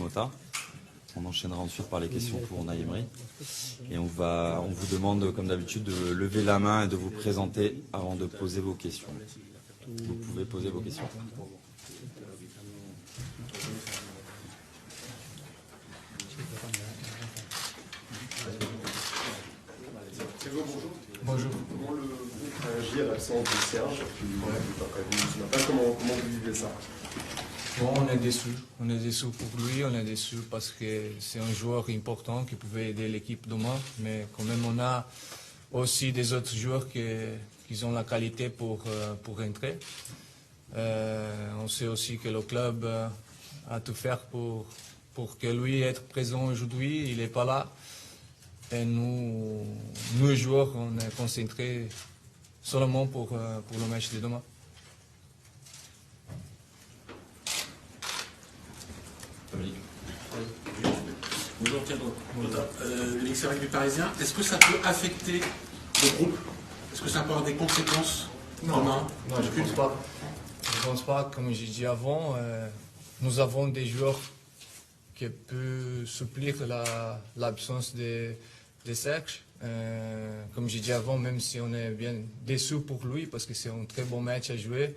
Mota. On enchaînera ensuite par les questions pour Unai Emery. Et on vous demande, comme d'habitude, de lever la main et de vous présenter avant de poser vos questions. Vous pouvez poser vos questions. Bonjour. Comment le groupe réagit à l'absence de Serge qui n'est pas prévu ce matin? Comment vous vivez ça? Bon, on est déçus pour lui, on est déçus parce que c'est un joueur important qui pouvait aider l'équipe demain, mais quand même on a aussi des autres joueurs qui ont la qualité pour entrer. On sait aussi que le club a tout faire pour que lui être présent aujourd'hui, il n'est pas là. Et nous joueurs, on est concentrés seulement pour le match de demain. Bonjour Thiago, de l'extérieur du Parisien. Est-ce que ça peut affecter le groupe? Est-ce que ça peut avoir des conséquences demain? Non, je ne pense pas. Je ne pense pas, comme j'ai dit avant, nous avons des joueurs qui peuvent supplir l'absence de Serge. Comme j'ai dit avant, même si on est bien déçus pour lui, parce que c'est un très bon match à jouer,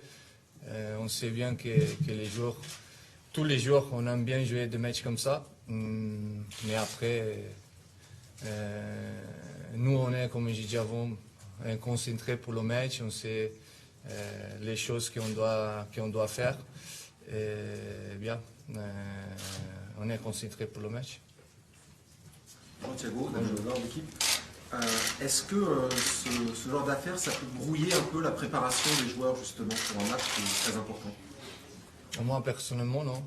on sait bien que les joueurs, tous les joueurs, on aime bien jouer des matchs comme ça. Mais après, nous, on est, comme j'ai dit avant, concentrés pour le match. On sait les choses qu'on doit faire. Et bien, on est concentrés pour le match. Bonjour Thiago, dans l'équipe. Est-ce que ce genre d'affaires, ça peut brouiller un peu la préparation des joueurs justement pour un match qui est très important? Moi, personnellement, non.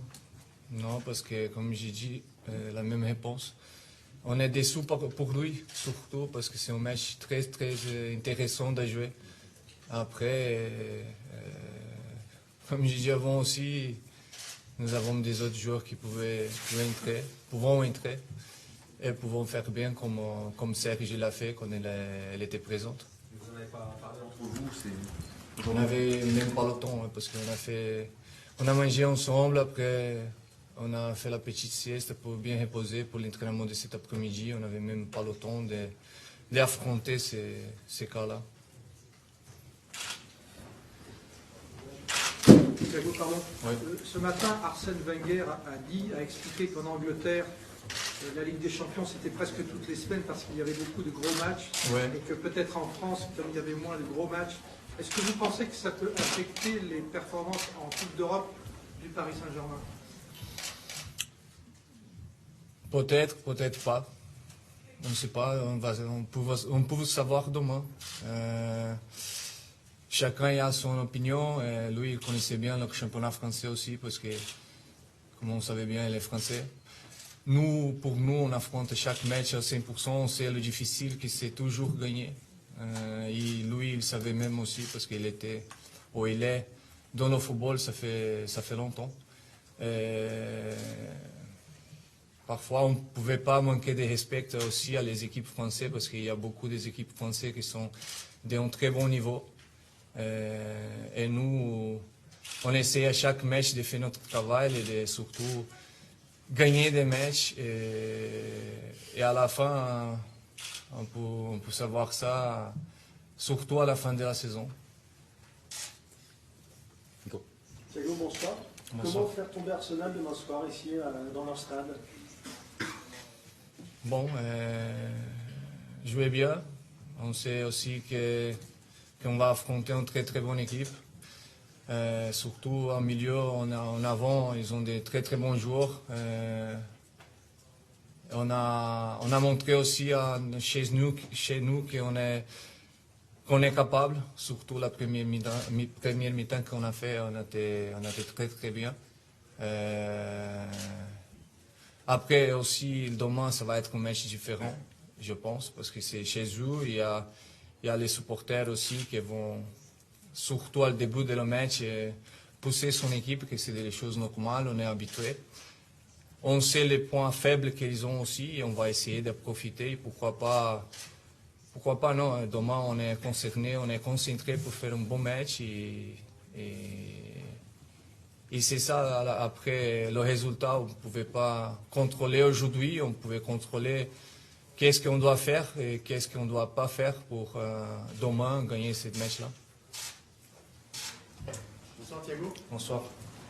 Non, parce que, comme j'ai dit, la même réponse. On est déçus pour lui, surtout parce que c'est un match très, très intéressant à jouer. Après, comme j'ai dit avant aussi, nous avons des autres joueurs qui pouvons entrer et pouvons faire bien comme Serge l'a fait quand elle était présente. Vous n'en avez pas parlé entre vous? On n'avait même pas le temps, hein, parce qu'on a mangé ensemble, après on a fait la petite sieste pour bien reposer pour l'entraînement de cet après-midi. On n'avait même pas le temps d'affronter ces cas-là. Thiago, pardon. Oui. Ce matin, Arsène Wenger a expliqué qu'en Angleterre, la Ligue des Champions, c'était presque toutes les semaines parce qu'il y avait beaucoup de gros matchs. Ouais. Et que peut-être en France, comme il y avait moins de gros matchs, est-ce que vous pensez que ça peut affecter les performances en Coupe d'Europe du Paris Saint-Germain? Peut-être, peut-être pas. On ne sait pas, on peut savoir demain. Chacun a son opinion. Et lui, il connaissait bien le championnat français aussi, parce que, comme on savait bien, il est français. Pour nous, on affronte chaque match à 100%. On sait le difficile que c'est toujours gagner. Lui, il savait même aussi, parce qu'il était, où il est, dans le football, ça fait longtemps. Parfois, on ne pouvait pas manquer de respect aussi à les équipes françaises, parce qu'il y a beaucoup des équipes françaises qui sont d'un très bon niveau. Et nous, on essaie à chaque match de faire notre travail et de surtout gagner des matchs. Et à la fin, on peut savoir ça, surtout à la fin de la saison. Thiago, bonsoir. Comment faire tomber Arsenal demain soir ici dans leur stade? Bon, jouer bien. On sait aussi qu'on va affronter une très très bonne équipe. Surtout en milieu, en avant, ils ont des très très bons joueurs. On a montré aussi chez nous qu'on est capable, surtout la première mi-temps qu'on a fait, on était très très bien. Après aussi, demain, ça va être un match différent, je pense, parce que c'est chez eux. Il y a les supporters aussi qui vont, surtout au début de le match, pousser son équipe, que c'est des choses normales, on est habitué. On sait les points faibles qu'ils ont aussi et on va essayer de profiter. Pourquoi pas non, demain on est concerné, on est concentré pour faire un bon match et Et c'est ça, après le résultat, on ne pouvait pas contrôler aujourd'hui, on pouvait contrôler qu'est-ce qu'on doit faire et qu'est-ce qu'on ne doit pas faire pour demain gagner cette match-là. Bonsoir Thiago. Bonsoir.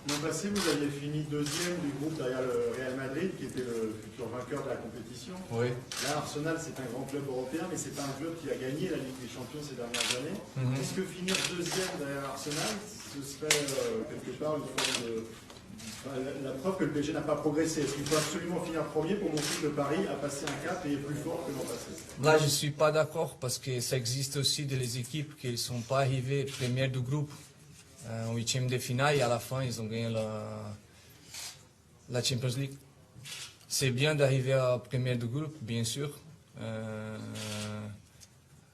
L'an passé, vous aviez fini deuxième du groupe derrière le Real Madrid, qui était le futur vainqueur de la compétition. Oui. Là, Arsenal, c'est un grand club européen, mais c'est pas un club qui a gagné la Ligue des Champions ces dernières années. Est-ce que finir deuxième derrière Arsenal, ce serait quelque part une forme de... la preuve que le PSG n'a pas progressé? Est-ce qu'il faut absolument finir premier pour montrer que le Paris a passé un cap et est plus fort que l'an passé? Là, je ne suis pas d'accord parce que ça existe aussi des équipes qui ne sont pas arrivées premières du groupe en huitième de finale et à la fin, ils ont gagné la Champions League. C'est bien d'arriver à première du groupe, bien sûr.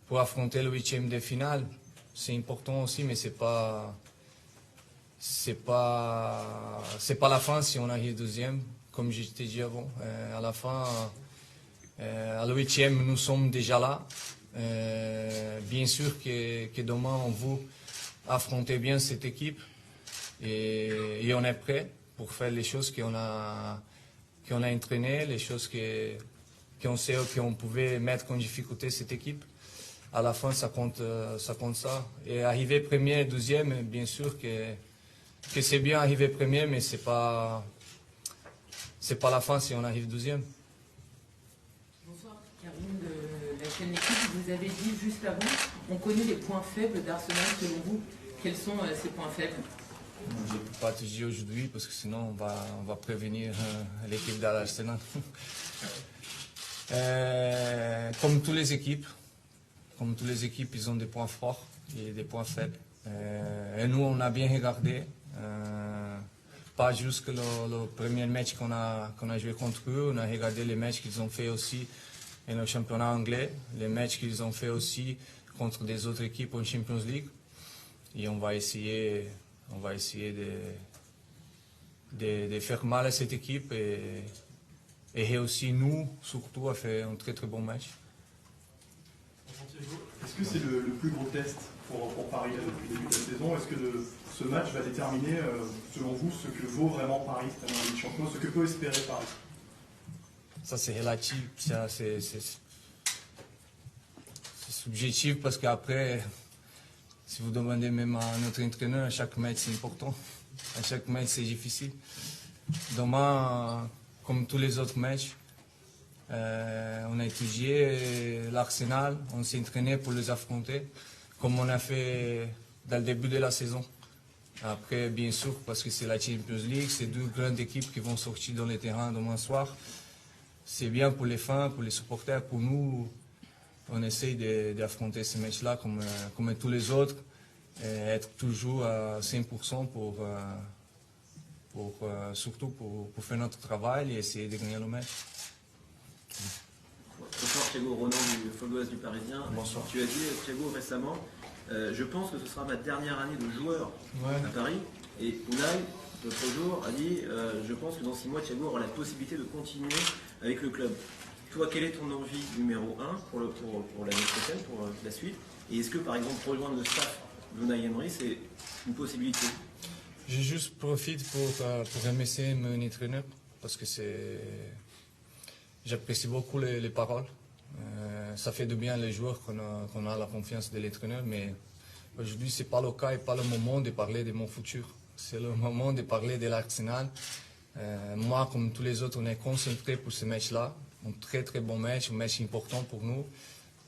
Pour affronter le huitième de finale, c'est important aussi, mais c'est pas la fin si on arrive deuxième, comme je t'ai dit avant. À la fin, à le huitième, nous sommes déjà là. Bien sûr que demain, on veut affronter bien cette équipe et on est prêt pour faire les choses qu'on a entraînées, les choses qu'on sait qu'on pouvait mettre en difficulté cette équipe. À la fin, ça compte ça. Et arriver premier, deuxième, bien sûr que c'est bien arriver premier, mais c'est pas la fin si on arrive deuxième. Bonsoir, Karine de la chaîne L'équipe. Vous avez dit juste avant, on connaît les points faibles d'Arsenal selon vous. Quels sont ces points faibles? Je ne peux pas te dire aujourd'hui parce que sinon on va prévenir l'équipe d'Arsenal. Comme toutes les équipes, ils ont des points forts et des points faibles. Et nous, on a bien regardé. Pas juste que le premier match qu'on a joué contre eux, on a regardé les matchs qu'ils ont fait aussi dans le championnat anglais, les matchs qu'ils ont fait aussi contre des autres équipes en Champions League. Et on va essayer de faire mal à cette équipe et réussir nous, surtout, à faire un très très bon match. Est-ce que c'est le plus gros test pour Paris depuis le début de la saison? Est-ce que ce match va déterminer, selon vous, ce que vaut vraiment Paris cette année en Ligue des Champions, ce que peut espérer Paris? Ça, c'est relatif, ça, c'est subjectif parce qu'après, si vous demandez même à notre entraîneur, chaque match c'est important, à chaque match c'est difficile. Demain, comme tous les autres matchs, on a étudié l'Arsenal, on s'est entraîné pour les affronter, comme on a fait dans le début de la saison. Après, bien sûr, parce que c'est la Champions League, c'est deux grandes équipes qui vont sortir dans les terrains demain soir. C'est bien pour les fans, pour les supporters, pour nous. On essaye d'affronter ces matchs-là comme tous les autres, et être toujours à 100% surtout pour faire notre travail et essayer de gagner le match. Bonsoir Thiago, Ronan du Fogoas du Parisien. Bonsoir. Tu as dit, Thiago, récemment, je pense que ce sera ma dernière année de joueur à Paris. Et Unai, l'autre jour, a dit, je pense que dans 6 mois, Thiago aura la possibilité de continuer avec le club. Toi, quelle est ton envie numéro 1 pour l'année prochaine, pour la suite? Et est-ce que, par exemple, rejoindre le staff d'Unai Emery, c'est une possibilité? Je juste profite pour remercier mon entraîneur parce que j'apprécie beaucoup les paroles. Ça fait de bien les joueurs qu'on a la confiance de l'entraîneur, mais aujourd'hui, ce n'est pas le cas et pas le moment de parler de mon futur. C'est le moment de parler de l'Arsenal. Moi, comme tous les autres, on est concentré pour ce match-là. Un très très bon match, un match important pour nous.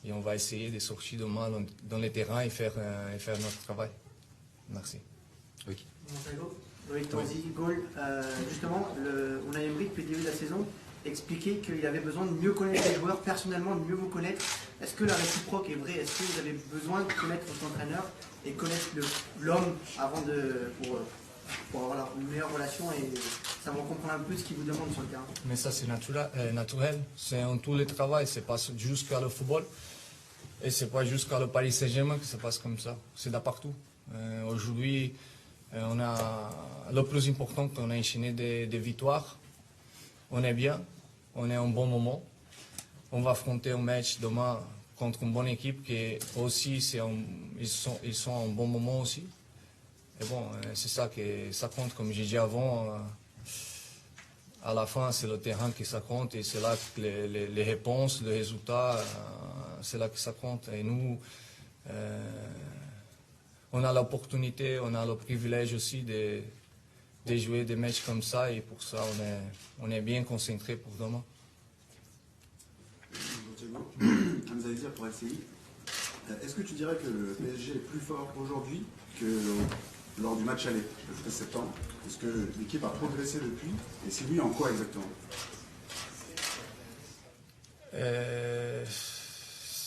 Et on va essayer de sortir demain dans les terrains et faire notre travail. Merci. Oui. Loïc Tanzi, Gaulle. Justement, Unai Emery, depuis le début de la saison, expliquait qu'il avait besoin de mieux connaître les joueurs, personnellement, de mieux vous connaître. Est-ce que la réciproque est vraie? Est-ce que vous avez besoin de connaître votre entraîneur et connaître l'homme avant pour avoir une meilleure relation et savoir comprendre un peu ce qu'il vous demande sur le terrain? Mais ça, c'est naturel. C'est en tout le travail. C'est pas juste qu'à le football. Et c'est pas juste qu'à le Paris Saint-Germain que ça passe comme ça. C'est de partout. Aujourd'hui, on a le plus important, on a enchaîné des victoires. On est bien. On est en bon moment. On va affronter un match demain contre une bonne équipe qui aussi, ils sont en bon moment aussi. Et bon, c'est ça que ça compte, comme j'ai dit avant. À la fin, c'est le terrain qui ça compte et c'est là que les réponses, les résultats, c'est là que ça compte. Et nous, on a l'opportunité, on a le privilège aussi de jouer des matchs comme ça et pour ça, on est bien concentré pour demain. Hamza Désir pour LCI. Est-ce que tu dirais que le PSG est plus fort aujourd'hui que lors du match aller, le 13 septembre? Est-ce que l'équipe a progressé depuis? Et si oui, en quoi exactement?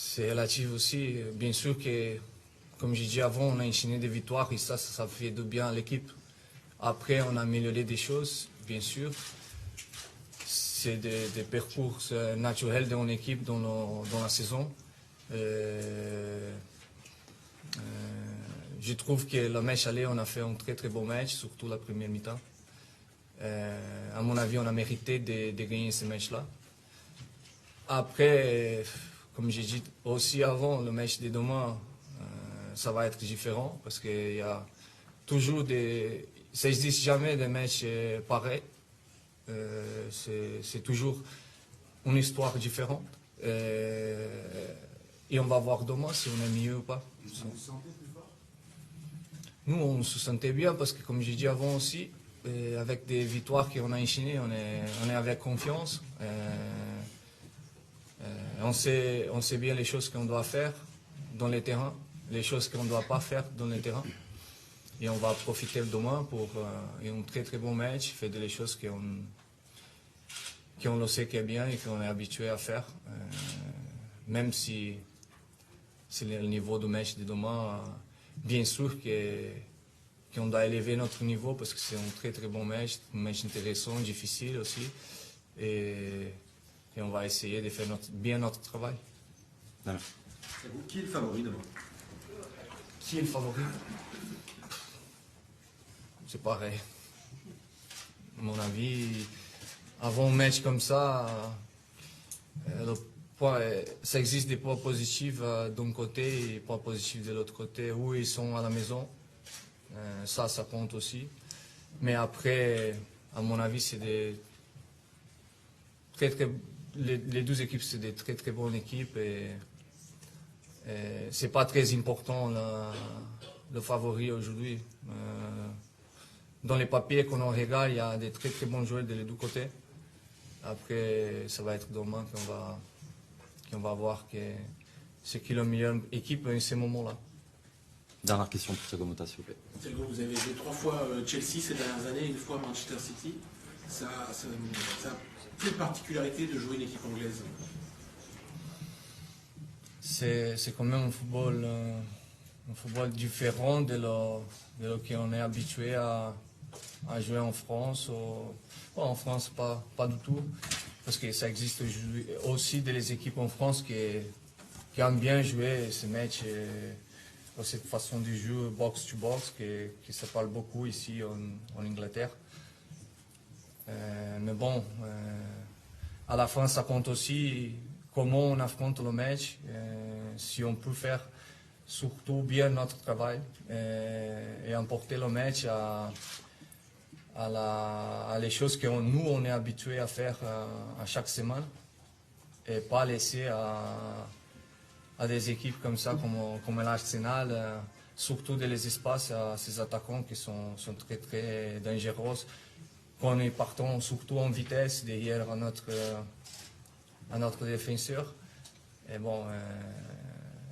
C'est relatif aussi. Bien sûr que, comme j'ai dit avant, on a enchaîné des victoires et ça fait du bien à l'équipe. Après, on a amélioré des choses, bien sûr. C'est des parcours naturels de mon équipe dans la saison. Je trouve que le match aller, on a fait un très très bon match, surtout la première mi-temps. À mon avis, on a mérité de gagner ce match-là. Après, comme j'ai dit aussi avant, le match de demain, ça va être différent parce qu'il y a toujours ça n'existe jamais des matchs pareils. C'est toujours une histoire différente. Et on va voir demain si on est mieux ou pas. Vous vous sentez plus fort? Nous, on se sentait bien parce que, comme j'ai dit avant aussi, avec des victoires qu'on a enchaînées, on est avec confiance. On sait bien les choses qu'on doit faire dans les terrains, les choses qu'on ne doit pas faire dans les terrains. Et on va profiter demain pour un très très bon match, faire des choses qu'on le sait qu'il est bien et qu'on est habitué à faire. Même si c'est le niveau du match de demain, bien sûr qu'on doit élever notre niveau parce que c'est un très très bon match, un match intéressant, difficile aussi. Et on va essayer de faire bien notre travail. Qui est le favori demain? Qui est le favori? C'est pareil. À mon avis, avant un match comme ça, ça existe des points positifs d'un côté et points positifs de l'autre côté, où ils sont à la maison. Ça compte aussi. Mais après, à mon avis, c'est les deux équipes, c'est des très très bonnes équipes et c'est pas très important le favori aujourd'hui. Dans les papiers qu'on regarde, il y a des très très bons joueurs des deux côtés. Après, ça va être demain qu'on va voir c'est qui la meilleure équipe en ce moment-là. Dernière question pour Thiago Motta, s'il vous plaît. Thiago, vous avez joué 3 fois Chelsea ces dernières années, une fois Manchester City. Ça quelle particularité de jouer une équipe anglaise? C'est quand même un football différent de ce qu'on est habitué à jouer en France. En France, pas du tout. Parce que ça existe aussi des équipes en France qui aiment bien jouer ces matchs, cette façon de jouer box-to-box qui se parle beaucoup ici en Angleterre. Mais bon, à la fin, ça compte aussi comment on affronte le match, si on peut faire surtout bien notre travail et emporter le match à les choses que nous, on est habitué à faire à chaque semaine et pas laisser à des équipes comme ça, comme l'Arsenal, surtout dans les espaces, à ces attaquants qui sont très très dangereux, quand nous partons surtout en vitesse derrière à notre défenseur. Et bon,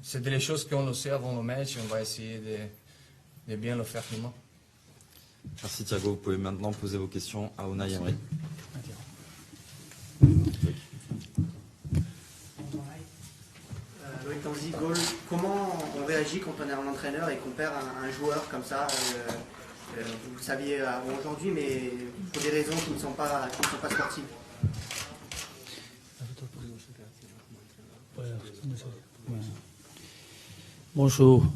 c'est des choses qu'on le sait avant le match et on va essayer de bien le faire demain. Merci Thiago. Vous pouvez maintenant poser vos questions à Unai Emery. Loïc Tanzi, Gaulle, comment on réagit quand on est un entraîneur et qu'on perd un joueur comme ça vous le saviez avant aujourd'hui, mais pour des raisons qui ne sont pas sportives? Bonjour.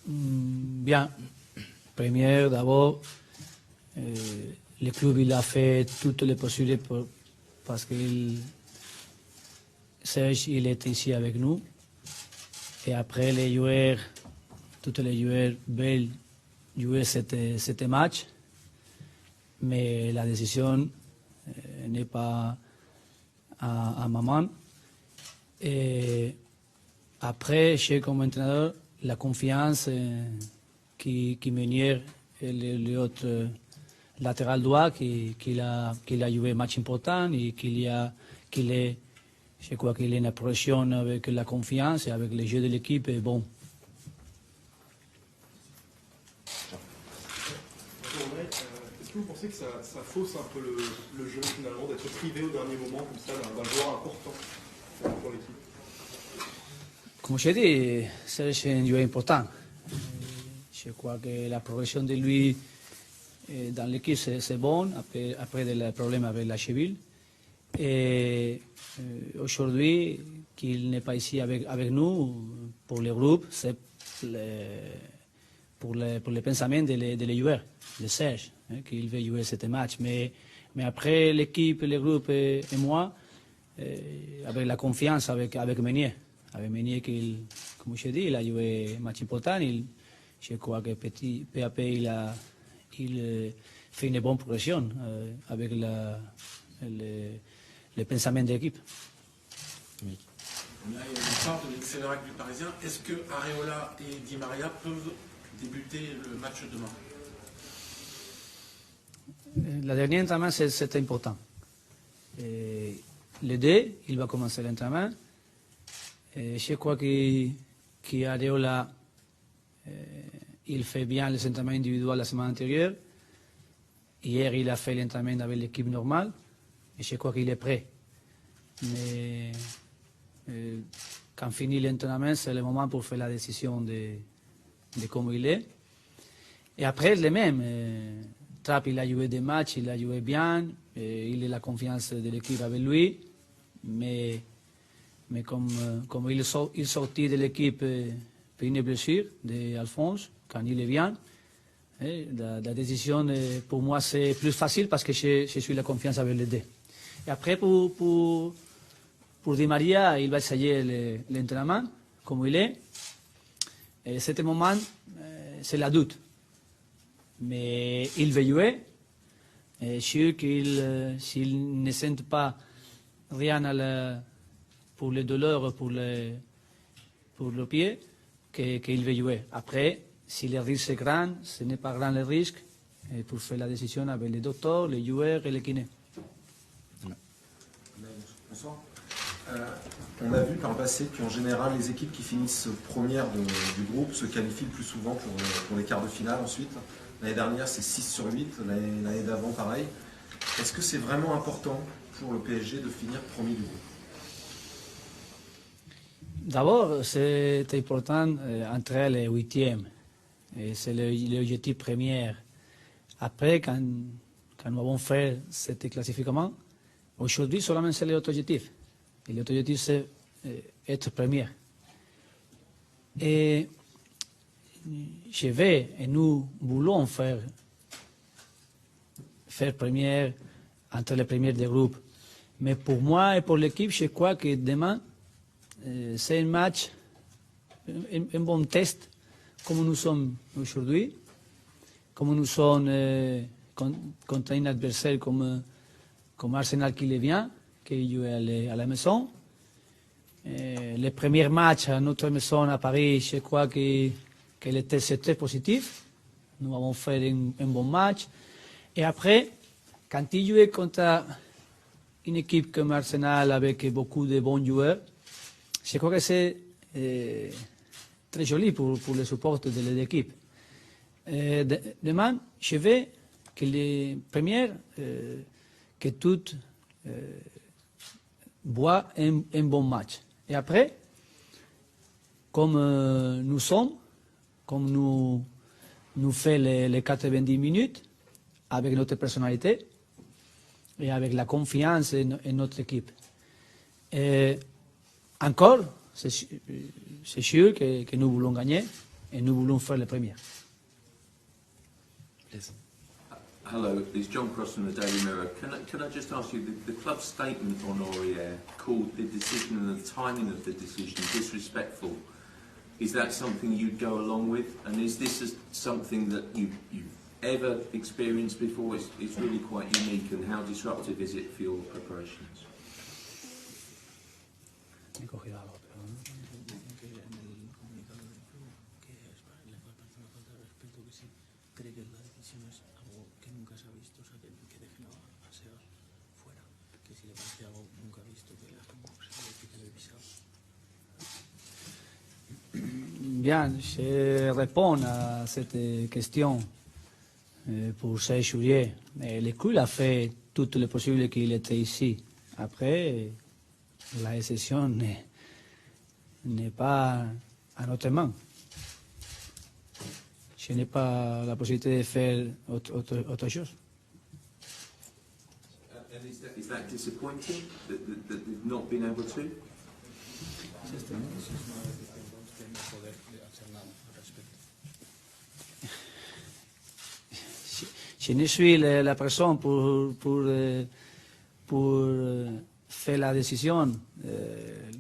Bien. Première, d'abord, le club il a fait tout le possible parce que Serge il est ici avec nous. Et après, les joueurs, tous les joueurs veulent jouer cet match, mais la décision n'est pas à ma main. Et après, j'ai comme entraîneur la confiance qui Meunier, l'autre latéral droit, qu'il a joué un match important et je crois qu'il est une pression avec la confiance et avec le jeu de l'équipe est bon. Est-ce que vous pensez que ça fausse un peu le jeu finalement d'être privé au dernier moment comme ça d'un joueur important pour l'équipe? Comme je dis, c'est un joueur important. Je crois que la progression de lui dans l'équipe c'est bon après le problème avec la cheville. Et aujourd'hui, qu'il n'est pas ici avec nous, pour le groupe, c'est pour le pensement des joueurs, de Serge, qu'il veut jouer ce match. Mais après l'équipe, le groupe et moi, avec la confiance avec Meunier. Avec Meunier, comme je dis, il a joué un match important. Je crois que peu à peu, il fait une bonne progression avec le pensament de l'équipe. Là, il y a une part de l'excellent du Parisien. Est-ce que Areola et Di Maria peuvent débuter le match demain? Le dernier entraînement, c'est important. Le 2, il va commencer l'entraînement. Je crois qu'Areola, il fait bien les entraînements individuels la semaine antérieure. Hier, il a fait l'entraînement avec l'équipe normale. Et je crois qu'il est prêt. Mais quand finit l'entraînement, c'est le moment pour faire la décision de comment il est. Et après, le même. Trapp, il a joué des matchs, il a joué bien. Il a la confiance de l'équipe avec lui. Mais comme il sortit de l'équipe pour une blessure d'Alphonse, quand il est bien, la décision pour moi c'est plus facile parce que je suis la confiance avec les deux. Et après pour Di Maria, il va essayer l'entraînement comme il est. Et ce moment, c'est la doute. Mais il veut jouer. Et je suis sûr s'il ne sent pas rien pour les douleurs, pour le pied, qu'il veut jouer. Après, si le risque est grand, ce n'est pas grand le risque, et pour faire la décision avec les docteurs, les joueurs et les kinés. Bonsoir. On a vu par le passé qu'en général, les équipes qui finissent premières du groupe se qualifient le plus souvent pour les quarts de finale ensuite. L'année dernière, c'est 6 sur 8, l'année d'avant, pareil. Est-ce que c'est vraiment important pour le PSG de finir premier du groupe? D'abord, c'est important entrer les 8e. C'est l'objectif premier. Après, quand nous avons fait ce classification, aujourd'hui seulement c'est l'autre objectif. Et l'autre objectif, c'est être premier. Et et nous voulons faire première entre les premiers des groupes. Mais pour moi et pour l'équipe, je crois que demain, c'est un match, un bon test, comme nous sommes aujourd'hui, comme nous sommes contre un adversaire comme Arsenal qui est bien, qui joue à la maison. Le premier match à notre maison à Paris, je crois que le test est très positif. Nous avons fait un bon match. Et après, quand il joue contre une équipe comme Arsenal avec beaucoup de bons joueurs, je crois que c'est très joli pour le support de l'équipe. Demain, je veux que les premières, que toutes voient un bon match. Et après, comme nous sommes, comme nous faisons les 90 minutes, avec notre personnalité et avec la confiance en notre équipe. Et encore, c'est sûr que nous voulons gagner et nous voulons faire le premier. Hello, it's John Cross from the Daily Mirror. Can I just ask you, the club's statement on Aurier called the decision and the timing of the decision disrespectful is that something you'd go along with? And is this something that you've ever experienced before? It's really quite unique, and how disruptive is it for your preparations? Bien, je réponds à cette question pour 16 juillet. Le club a fait tout le possible qu'il était ici. Après, la décision n'est pas à notre main. Je n'ai pas la possibilité de faire autre chose. And is that disappointing that they've not been able to? Je ne suis la personne pour faire la décision.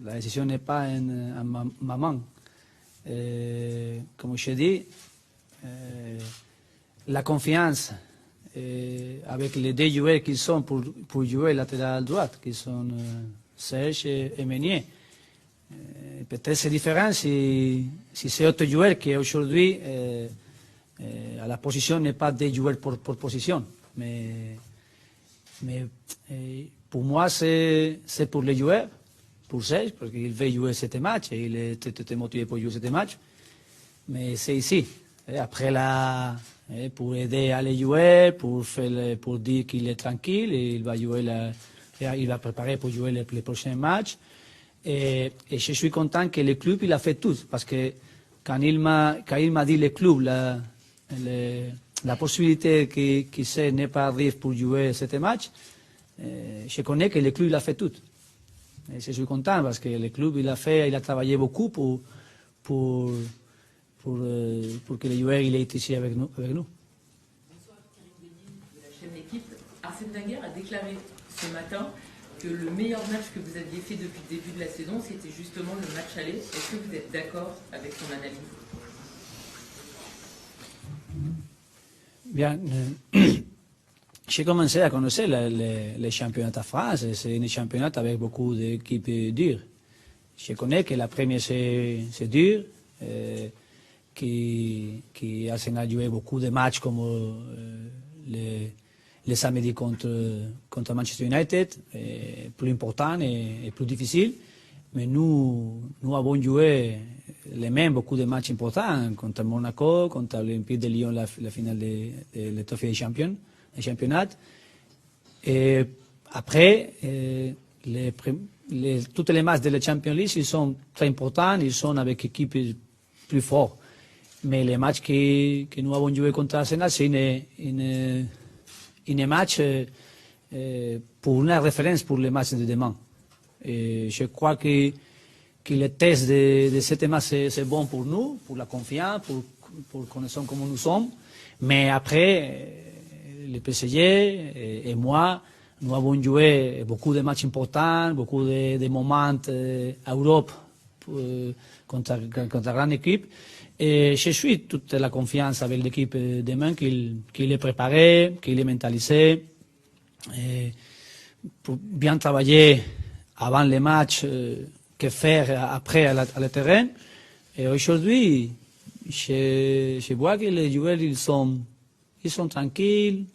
La décision n'est pas en ma main. Comme je dis, la confiance avec les deux joueurs qui sont pour jouer latéral droite, qui sont Serge et Meunier. Peut-être c'est différent si c'est autre joueur qui aujourd'hui à la position n'est pas des joueurs pour position. Mais pour moi, c'est pour les joueurs, pour Serge, parce qu'il veut jouer ce match et il est très motivé pour jouer ce match. Mais c'est ici. Et après pour aider à les jouer, pour dire qu'il est tranquille, et il va préparer pour jouer les prochains matchs. Et je suis content que le club il a fait tout, parce que quand il m'a dit le club la possibilité que ce n'est pas arrivé pour jouer ce match, je connais que le club il a fait tout. Et je suis content parce que le club il a travaillé beaucoup pour que le joueur il est ici avec nous. Bonsoir, Karim Béni de la chaîne L'équipe. Arsène Wenger a déclaré ce matin que le meilleur match que vous aviez fait depuis le début de la saison, c'était justement le match aller. Est-ce que vous êtes d'accord avec son analyse? Bien, j'ai commencé à connaître les championnats de France. C'est un championnat avec beaucoup d'équipes dures. Je connais que la première c'est dur, qui Arsenal a joué beaucoup de matchs comme le samedi contre Manchester United, plus important et plus difficile. Mais nous avons joué les mêmes, beaucoup de matchs importants, contre Monaco, contre l'Olympique de Lyon, la finale de trophée des championnats. Et après, tous les matchs de la Champions League, ils sont très importants, ils sont avec équipes plus fortes. Mais les matchs que nous avons joué contre Arsenal, c'est un match pour une référence pour les matchs de demain. Et je crois que le test de ce match, c'est bon pour nous, pour la confiance, pour connaître comment nous sommes. Mais après, le PSG et moi, nous avons joué beaucoup de matchs importants, beaucoup de moments à Europe contre grande équipe. Et je suis toute la confiance avec l'équipe demain qu'il est préparé, qu'il est mentalisé, pour bien travailler avant les matchs, que faire après à le terrain. Et aujourd'hui, je vois que les joueurs ils sont tranquilles,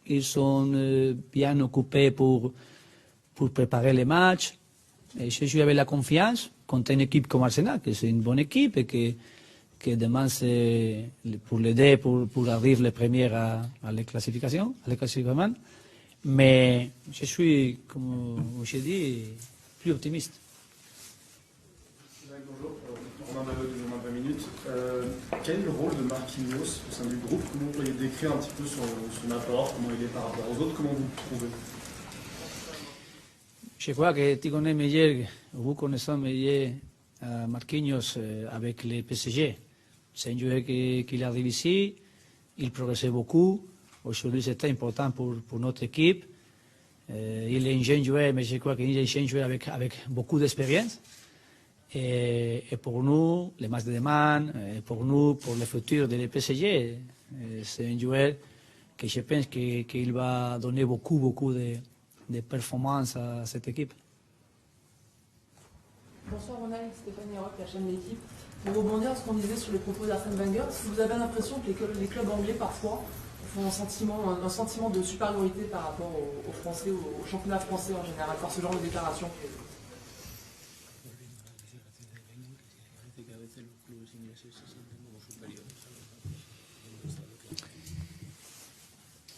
ils sont bien occupés pour préparer les matchs. Et je suis avec la confiance contre une équipe comme Arsenal, que c'est une bonne équipe et que demain c'est pour l'aider pour arriver les premiers à la classification, mais je suis, comme je dis, plus optimiste. Bonjour, on en a moins de 20 minutes. Quel est le rôle de Marquinhos au sein du groupe? Comment vous pourriez décrire un petit peu son apport, comment il est par rapport aux autres, comment vous le trouvez? Je crois que tu connais meilleur, vous connaissez meilleur Marquinhos avec le PSG. C'est un joueur qui arrive ici, il progressait beaucoup. Aujourd'hui, c'est très important pour notre équipe. Il est un jeune joueur, mais je crois qu'il est un jeune joueur avec beaucoup d'expérience. Et pour nous, les matchs de demain, et pour nous, pour le futur de l'PSG, c'est un joueur que je pense qu'il va donner beaucoup de performances à cette équipe. Bonsoir Ronald, Stéphanie Rock, la chaîne L'équipe. Pour rebondir à ce qu'on disait sur les propos d'Arsène Wenger, est-ce que vous avez l'impression que les clubs anglais parfois font un sentiment de supériorité par rapport aux Français, au championnat français en général, par ce genre de déclaration?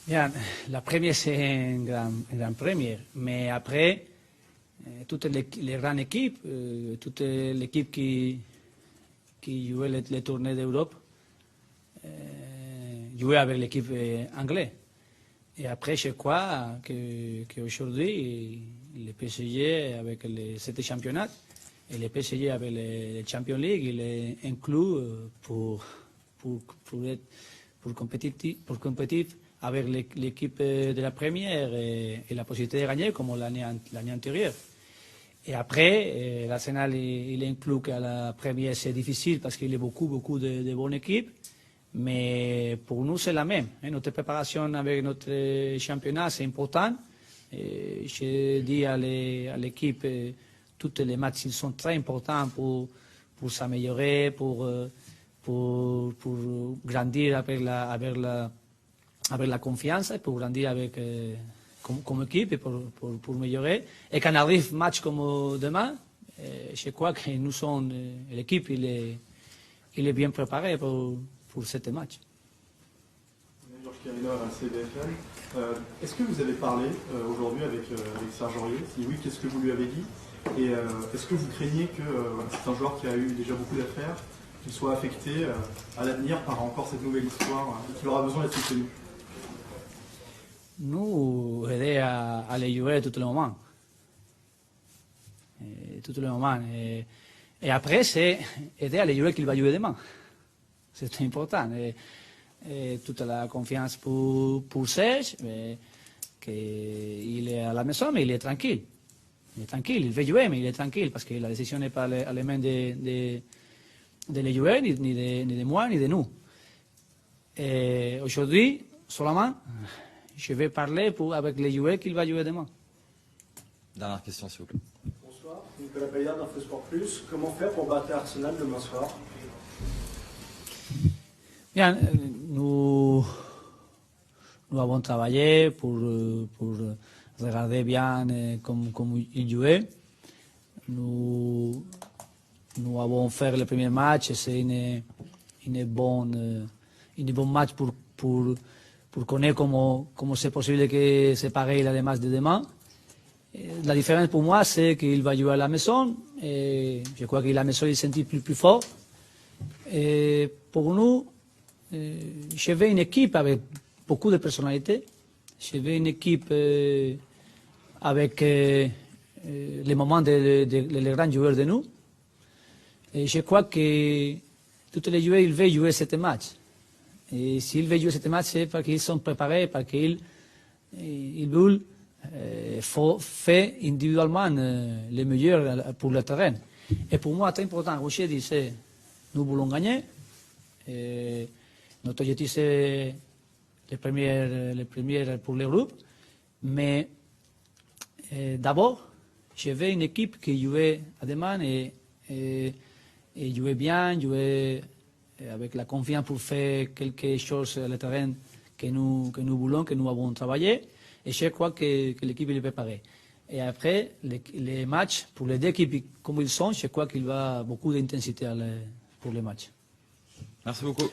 Bien, la première c'est une grande première, mais après, toutes les grandes équipes, toute l'équipe qui jouait les tournées d'Europe, jouait avec l'équipe anglaise. Et après, je crois qu'aujourd'hui, le PSG avec les 7 championnats et le PSG avec les Champions League, il est inclus pour compétir avec l'équipe de la première et la possibilité de gagner comme l'année antérieure. Et après, l'Arsenal, il inclut qu'à la première, c'est difficile parce qu'il y a beaucoup de bonnes équipes. Mais pour nous, c'est la même. Notre préparation avec notre championnat, c'est important. Je dis à l'équipe, tous les matchs ils sont très importants pour s'améliorer, pour grandir avec la confiance, pour grandir comme équipe et pour améliorer. Et quand arrive un match comme demain, je crois que nous sommes, l'équipe, il est bien préparé pour ce match. Georges Carino à CBFM. Est-ce que vous avez parlé aujourd'hui avec Serge Aurier? Si oui, qu'est-ce que vous lui avez dit? Et est-ce que vous craignez que c'est un joueur qui a eu déjà beaucoup d'affaires, qu'il soit affecté à l'avenir par encore cette nouvelle histoire et qu'il aura besoin d'être soutenu? Nous, aider à les jouer tout le moment. Et après, c'est aider à les jouer qu'il va jouer demain. C'est important. Et toute la confiance pour Serge, qu'il est à la maison, mais il est tranquille. Il veut jouer, mais il est tranquille, parce que la décision n'est pas à les mains de les joueurs, ni de moi, ni de nous. Et aujourd'hui, seulement, je vais parler avec les joueurs qu'il va jouer demain. Dernière question, s'il vous plaît. Bonsoir, Nicolas Payard d'InfoSport Plus. Comment faire pour battre Arsenal demain soir? Bien, nous avons travaillé pour regarder bien comment il jouait. Nous avons fait le premier match, c'est une bonne match pour connaître comment c'est possible que c'est pareil les matchs de demain. La différence pour moi, c'est qu'il va jouer à la maison, et je crois que la maison il se sentit plus fort. Et pour nous, je veux une équipe avec beaucoup de personnalité. Je veux une équipe avec les moments des grands joueurs de nous. Et je crois que tous les joueurs ils veulent jouer ce match. Et s'ils veulent jouer ce match, c'est parce qu'ils sont préparés, parce qu'ils veulent faire individuellement le meilleur pour le terrain. Et pour moi, c'est important. Rocher disait, nous voulons gagner. Et notre objectif, c'est les premières pour le groupe. Mais d'abord, je veux une équipe qui joue à demain et jouer bien, jouer avec la confiance pour faire quelque chose sur le terrain que nous voulons, que nous avons travaillé. Et je crois que l'équipe est préparée. Et après, les matchs, pour les deux équipes comme ils sont, je crois qu'il y a beaucoup d'intensité pour les matchs. Merci beaucoup.